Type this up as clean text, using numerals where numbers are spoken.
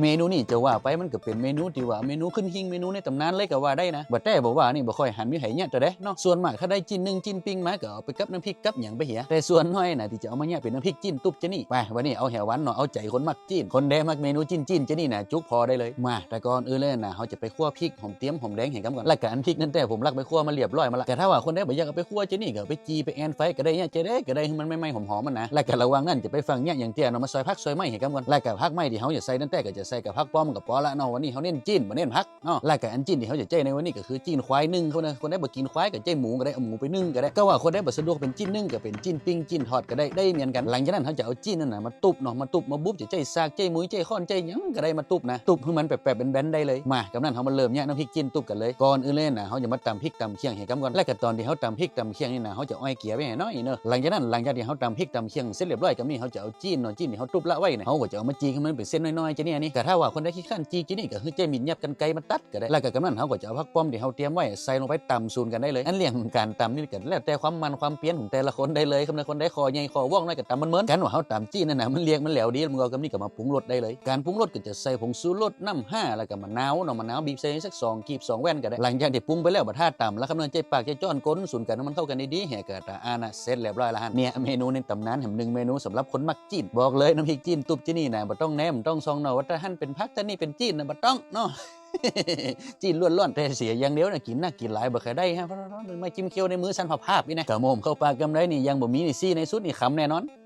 เมนูนี่จะว่าไปมันก็เป็นเมนูที่ว่าเมนูขึ้นหิ้งเมนูในตำนานเลยก็ว่าได้นะบ่แต่บอกว่านี่บ่ค่อยหันมีไผเนี่ยแต่เด้เนาะส่วนมากถ้าได้จิ้นนึ่งจิ้นปิ้งมาก็เอาไปกับน้ำพริกกับหยังไปเหียแต่ส่วนน้อยน่ะที่จะเอามาเนี่ยเป็นน้ำพริกจิ้นตุ๊บจะนี่ไปวันนี้เอาแหวหวานเนาะเอาใจคนมักจิ้นคนแดมักเมนูจิ้นจะนี่น่ะจุกพอได้เลยมาแต่ก่อนอื่นเลยน่ะเขาจะไปคั่วพริกหอมเตรียมหอมแดงให้กันก่อนแล้วก็อันพริกนั่นแต่ผมลักไปคั่วมาเรียบร้อยมาละแต่ถ้าว่าคนใดบ่อยากเอาไปคั่วจะนี่ก็ไปจีไปแอนไฟก็ได้เนี่ยจะได้ให้มันไม่หอมๆมันนะแล้วก็ระวังนั่นจะไปฟังเนี่ยอย่างเตี้ยเนาะมาซอยผักซอยไม้ให้กันก่อนแล้วก็ผักไม้ที่เขาจะใส่นั่นแต่ก็จะใส่กับผักป้อมกับปอละเนาะวันนี้เขาเน้นจิ้นบ่เน้นผักเนาะแล้วก็อันจิ้นที่เขาจะใจในวันนี้ก็คือจิ้นควายนึ่งคนได้บ่กินควายก็ใจหมูก็ได้เอาหมูไปนึ่งก็ได้ก็ว่าคนได้บ่สะดวกเป็นจิ้นนึ่งก็เป็นจิ้นปิ้งจิ้นทอดก็ได้เหมือนกันหลังจากนั้นเขาจะเอาจิ้นนั่นน่ะมาตุบเนาะมาตุบมาบุบจะใจซากใจหมูใจค้อนใจหยังก็ได้มาตุบนะตุบให้มันแปะๆเป็นแบนได้เลยมากำนั้นเขามาเริ่มเนี่ยน้ำพริกจิ้นตุบกันเลยก่อนอื่นเลยนะเขาจะมาตำพริกตำเคียงให้กันก่อนและก็ตอนที่เขาตำพริกตำเคียงนี่นะเขาจะอ้อยเกลี่ยไปให้น้อยเนอะหลังจากที่เขาตำพริกตำเคียงเสร็จเรียบร้อยกับนี่เขาจะเอาจิ้นเนาะจิ้นที่เขาตุบละไว้เนี่ยเขาก็จะเอามาจีให้มันเป็นเส้นน้อยๆจะเนี่ยนี่แต่ถ้าว่าคนได้ขี้ข้านจีนี่ก็คือใจมีดยับกันไกลมาตัดก็ได้แล้วก็กำนั้นเขาก็จะเอาผักป้อมที่เขาเตรียมไว้ใส่ลงไปตำซูนกันได้เลยอันเรื่องการตำนี่ก็แล้วแต่ความมันความเปรี้ยนของแต่ละคนได้เลยครับในคนได้คอใหญ่คอว่องน้อยก็ตำมันเหมือนกันว่าเขาตำจี้นั่นนะมันเรียงมันแหลวดีมันก็กับนี่ก็มาปรุงรสได้เลยการปรุงรสก็จะใส่ผงชูรสน้ำห้าแล้วก็มะนาวเนาะมะนาวบีบใส่สัก2กีบ2แว่นก็ได้หลังจากที่ปรุงไปแล้วบัดท่าตำแล้วคำนวณใจปากใจจ้อนก้นสูนกันมันเข้ากันดีๆแห่กะตาอานะเสร็จเรียบร้อยแล้วฮะเนี่ยเมนูในตำนานแห่งหนึ่งเมนูสำหรับคนมักจีนบอกเลยน้ำพริกจีนตุบที่นี่นะบ่ต้องแหนมต้องซองเนาะว่าถ้าหั่นเป็นพักแต่นี่เป็นจีนนะบ่ต้องเนาะ จีนล้วนๆแต่เสียอย่างเดียวนะกินน่ากินหลายบ่เคยได้ฮะเพราะไม่จิ้มเคี้ยวในมือสั่นภาพๆนี่นะกะโมมเข้าปากกำไรนี่ยังบ่มีนี่ซี่ในสุดนี่คำแน่นอน